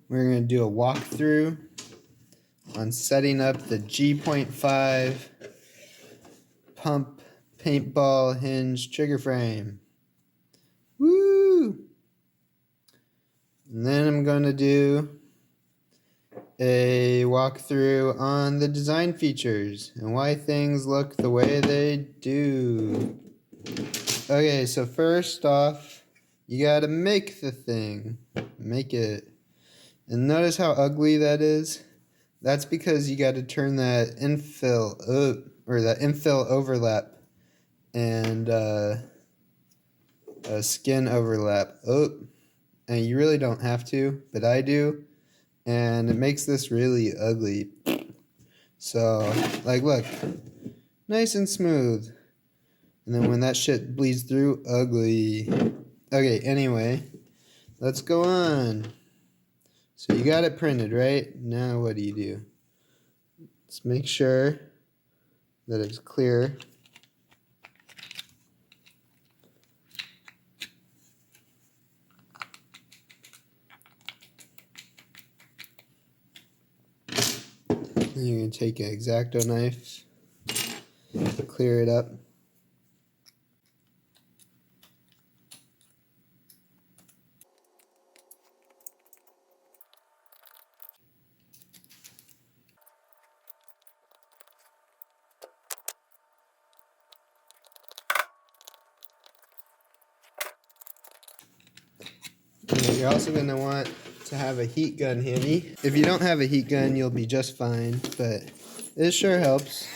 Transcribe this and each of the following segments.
we're going to do a walkthrough on setting up the G.5 pump paintball hinge trigger frame. Woo! And then I'm going to do a walkthrough on the design features and why things look the way they do. Okay, so first off, you gotta make the thing. Make it. And notice how ugly that is? That's because you gotta turn that infill up, or that infill overlap and skin overlap up. And you really don't have to, but I do. And it makes this really ugly. So, like, look. Nice and smooth. And then when that shit bleeds through, ugly. Okay, anyway. Let's go on. So you got it printed, right? Now what do? Let's make sure that it's clear. And you're going to take an X-Acto knife, clear it up. And you're also going to want to have a heat gun handy. If you don't have a heat gun, you'll be just fine, but it sure helps.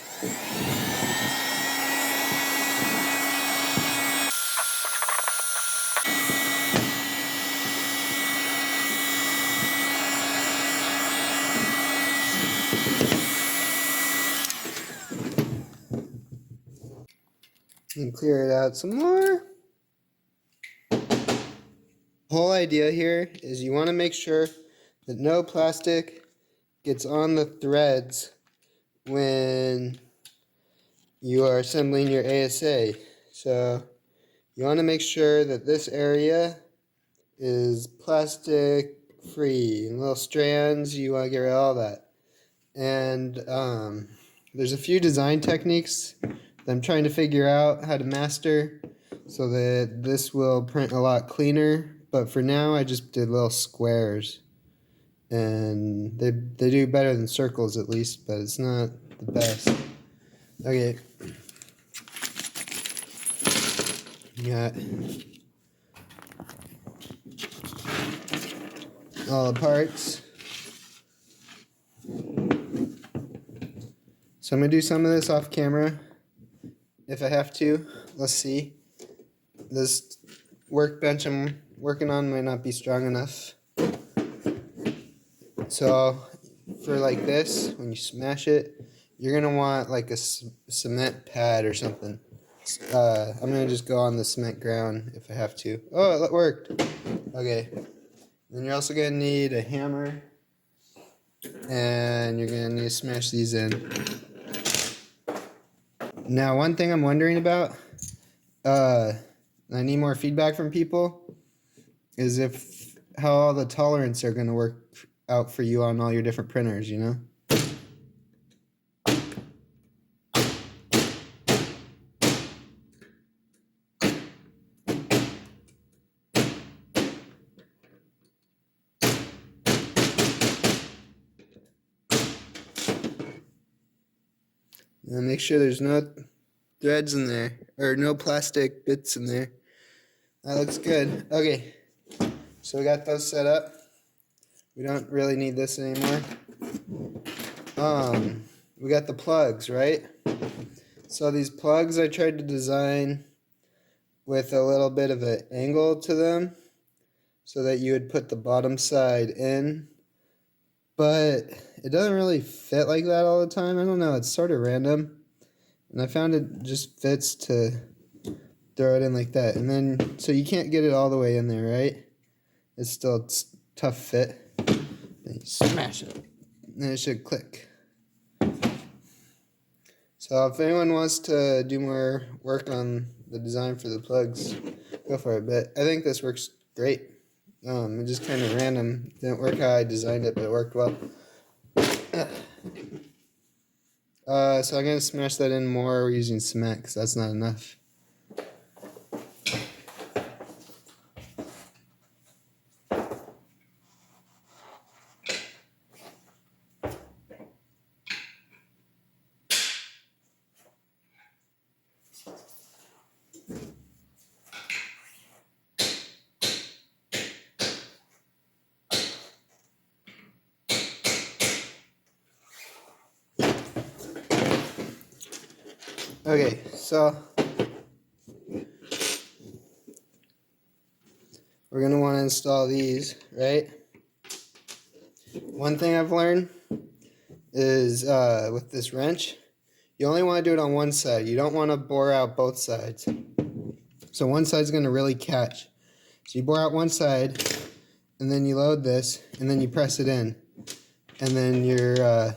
And clear it out some more. The whole idea here is you want to make sure that no plastic gets on the threads when you are assembling your ASA. So you want to make sure that this area is plastic free. And little strands, you want to get rid of all that. And there's a few design techniques that I'm trying to figure out how to master so that this will print a lot cleaner. But for now, I just did little squares. And they do better than circles at least, but it's not the best. Okay. You got all the parts. So I'm going to do some of this off camera if I have to. Let's see. This workbench I'm working on might not be strong enough. So for like this, when you smash it, you're going to want like a cement pad or something. I'm going to just go on the cement ground if I have to. Oh, it worked. Okay. Then you're also going to need a hammer. And you're going to need to smash these in. Now, one thing I'm wondering about, I need more feedback from people, is how all the tolerance are going to work out for you on all your different printers, you know? And make sure there's no threads in there, or no plastic bits in there. That looks good. Okay, so we got those set up. We don't really need this anymore. We got the plugs, right? So these plugs I tried to design with a little bit of an angle to them so that you would put the bottom side in. But it doesn't really fit like that all the time. I don't know, it's sort of random. And I found it just fits to throw it in like that. And then, so you can't get it all the way in there, right? It's still a tough fit. Then you smash it. And it should click. So if anyone wants to do more work on the design for the plugs, go for it. But I think this works great. It just kind of random. Didn't work how I designed it, but it worked well. So I'm gonna smash that in more using cement because that's not enough. Okay, so we're gonna want to install these, right? One thing I've learned is with this wrench, you only want to do it on one side. You don't want to bore out both sides. So one side's gonna really catch. So you bore out one side, and then you load this, and then you press it in, and then you're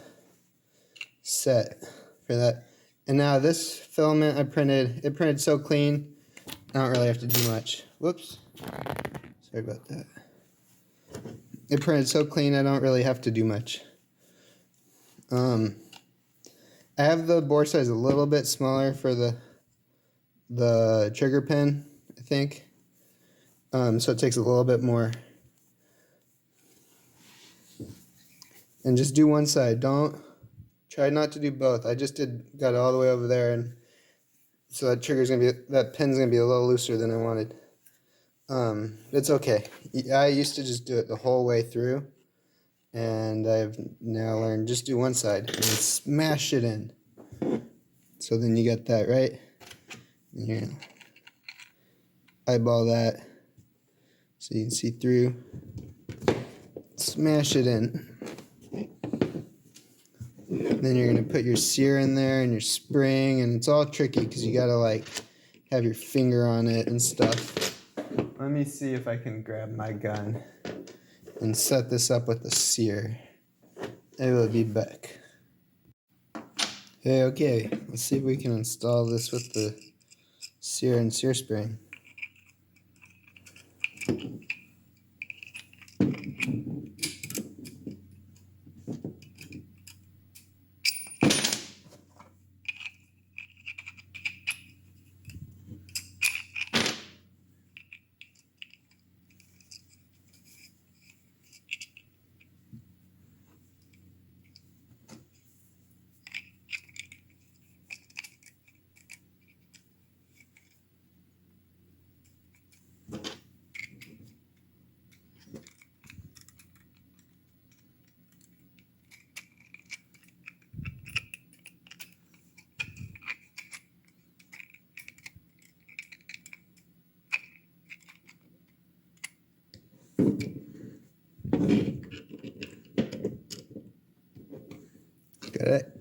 set for that. And now this filament I printed, it printed so clean, I don't really have to do much. Whoops. Sorry about that. It printed so clean, I don't really have to do much. I have the bore size a little bit smaller for the trigger pin, I think. So it takes a little bit more. And just do one side. Don't try not to do both. I just got it all the way over there, and so that pin's gonna be a little looser than I wanted. It's okay. I used to just do it the whole way through, and I've now learned just do one side and smash it in. So then you get that right. And you're gonna eyeball that so you can see through. Smash it in. Then you're gonna put your sear in there and your spring, and it's all tricky because you gotta like have your finger on it and stuff. Let me see if I can grab my gun and set this up with the sear. I will be back. Hey, okay, let's see if we can install this with the sear and sear spring.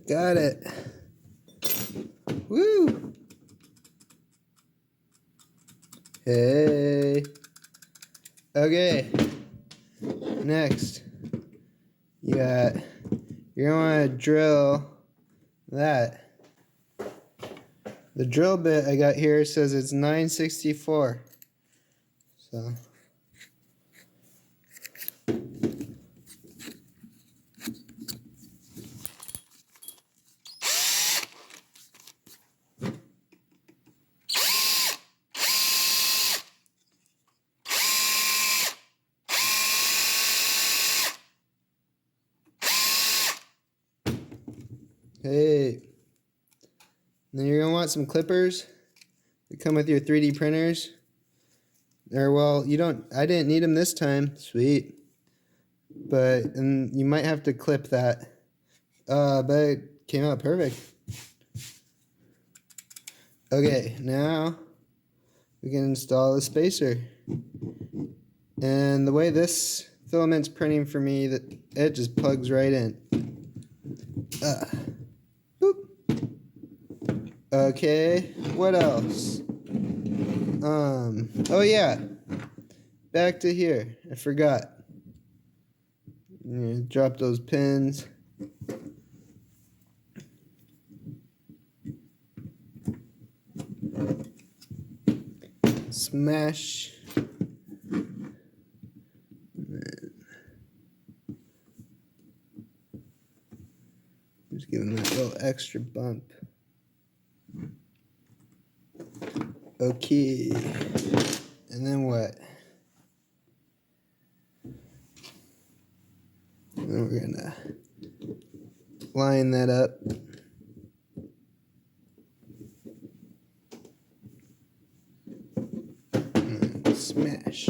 Got it. Woo! Hey. Okay. Next, you're gonna want to drill that. The drill bit I got here says it's 9/64. So. Hey, then you're gonna want some clippers that come with your 3D printers. Or well, I didn't need them this time. Sweet. And you might have to clip that. But it came out perfect. Okay, now we can install the spacer. And the way this filament's printing for me, that it just plugs right in. Okay, what else? Oh yeah, back to here. I forgot. Drop those pins. Smash extra bump. Okay. And then what? And then we're gonna line that up. And then smash.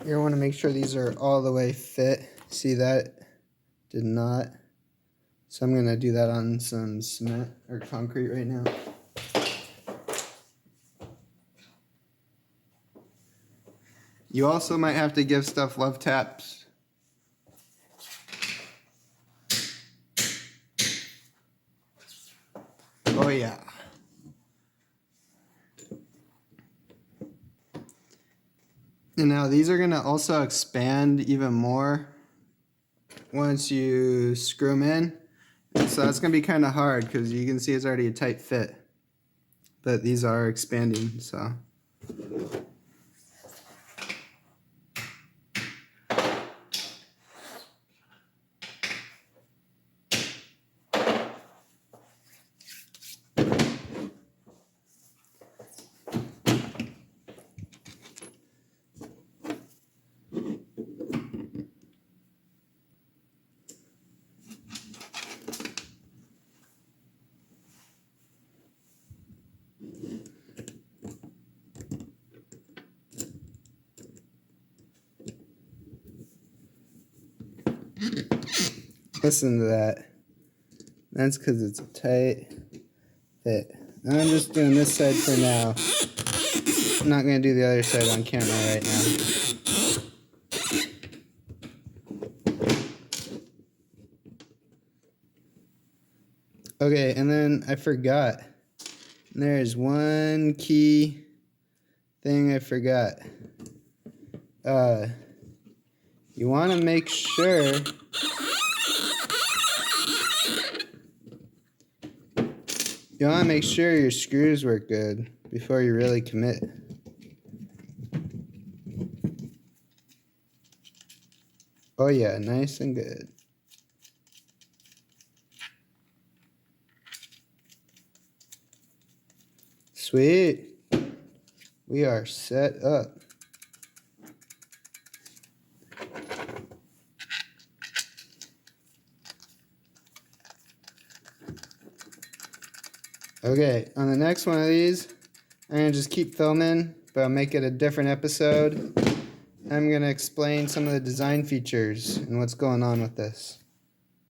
You want to make sure these are all the way fit. See, that did not. So I'm gonna do that on some cement or concrete right now. You also might have to give stuff love taps. Oh yeah. And now these are gonna also expand even more once you screw them in. So that's gonna be kind of hard because you can see it's already a tight fit. But these are expanding, so. Listen to that. That's because it's a tight fit. I'm just doing this side for now. I'm not going to do the other side on camera right now. Okay, and then I forgot. There's one key thing I forgot. You want to make sure your screws work good before you really commit. Oh yeah, nice and good. Sweet. We are set up. Okay, on the next one of these, I'm going to just keep filming, but I'll make it a different episode. I'm going to explain some of the design features and what's going on with this.